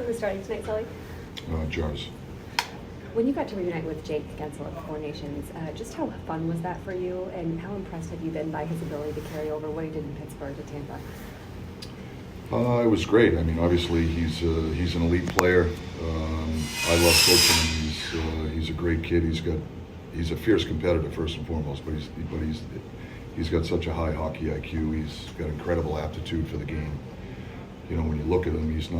Who's starting tonight, Sully? Jars. When you got to reunite with Jake Gensel at the Four Nations, just how fun was that for you, and how impressed have you been by his ability to carry over what he did in Pittsburgh to Tampa? It was great. I mean, obviously he's an elite player. I love coaching him. He's a great kid. He's a fierce competitor first and foremost, but he's got such a high hockey IQ. He's got incredible aptitude for the game. You know, when you look at him, he's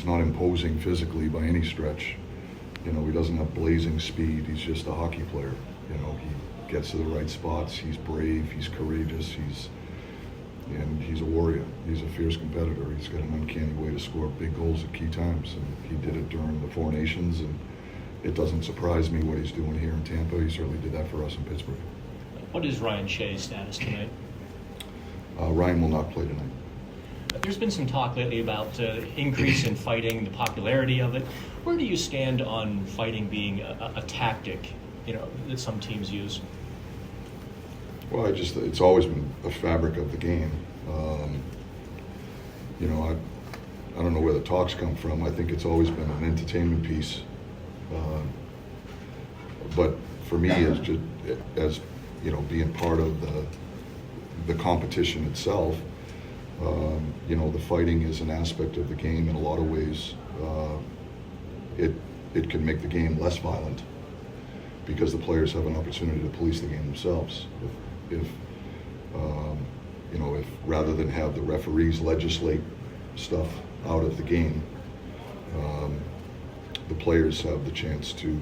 not imposing physically by any stretch. You know, he doesn't have blazing speed. He's just a hockey player. You know, he gets to the right spots. He's brave. He's courageous. And he's a warrior. He's a fierce competitor. He's got an uncanny way to score big goals at key times, and he did it during the Four Nations. And it doesn't surprise me what he's doing here in Tampa. He certainly did that for us in Pittsburgh. What is Ryan Shea's status tonight? Ryan will not play tonight. There's been some talk lately about increase in fighting, the popularity of it. Where do you stand on fighting being a tactic, you know, that some teams use? Well, it's always been a fabric of the game. You know, I don't know where the talks come from. I think it's always been an entertainment piece. But for me, as you know, being part of the competition itself, you know, the fighting is an aspect of the game in a lot of ways. It can make the game less violent because the players have an opportunity to police the game themselves. If you know, if rather than have the referees legislate stuff out of the game, the players have the chance to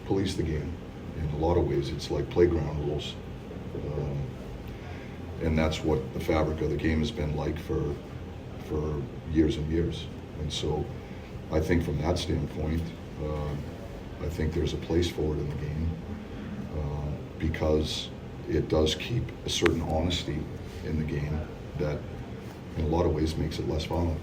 police the game. In a lot of ways, it's like playground rules. And that's what the fabric of the game has been like for years and years. And so I think from that standpoint, I think there's a place for it in the game because it does keep a certain honesty in the game that in a lot of ways makes it less violent.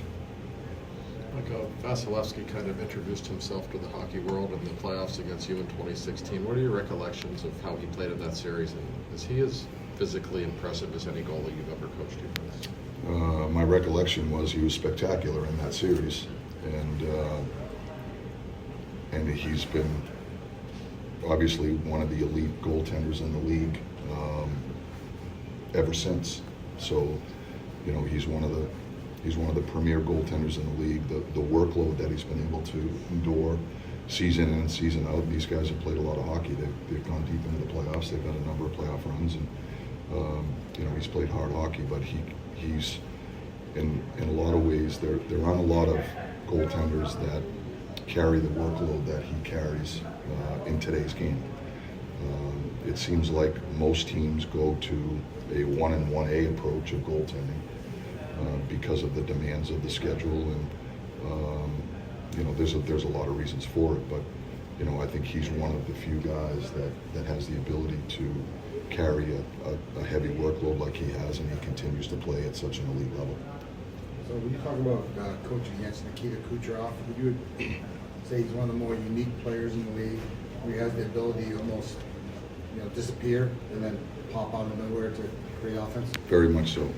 Vasilevsky kind of introduced himself to the hockey world in the playoffs against you in 2016. What are your recollections of how he played in that series? And is he as physically impressive as any goalie you've ever coached against? My recollection was he was spectacular in that series, and he's been obviously one of the elite goaltenders in the league ever since. So, you know, he's one of the premier goaltenders in the league. The workload that he's been able to endure season in and season out. These guys have played a lot of hockey. They've gone deep into the playoffs. They've had a number of playoff runs, and you know, he's played hard hockey. But he's in a lot of ways there aren't a lot of goaltenders that carry the workload that he carries in today's game. It seems like most teams go to a 1-1A approach of goaltending because of the demands of the schedule, and you know, there's a lot of reasons for it. But you know, I think he's one of the few guys that has the ability to carry a heavy workload like he has, and he continues to play at such an elite level. So when you talk about coaching against Nikita Kucherov, would you say he's one of the more unique players in the league, where he has the ability to almost, you know, disappear and then pop out of nowhere to create offense? Very much so.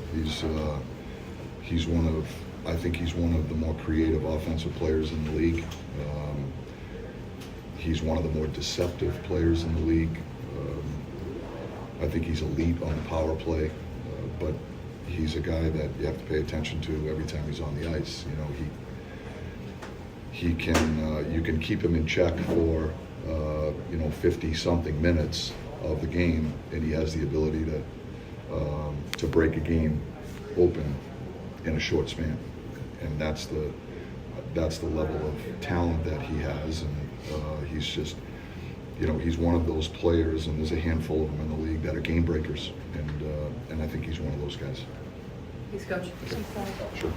I think he's one of the more creative offensive players in the league. He's one of the more deceptive players in the league. I think he's elite on the power play, but he's a guy that you have to pay attention to every time he's on the ice. You know, he can you can keep him in check for you know, 50-something minutes of the game, and he has the ability to break a game open in a short span, and that's the level of talent that he has. And he's just, you know, he's one of those players, and there's a handful of them in the league that are game breakers, and I think he's one of those guys. Thanks, Coach. Sure.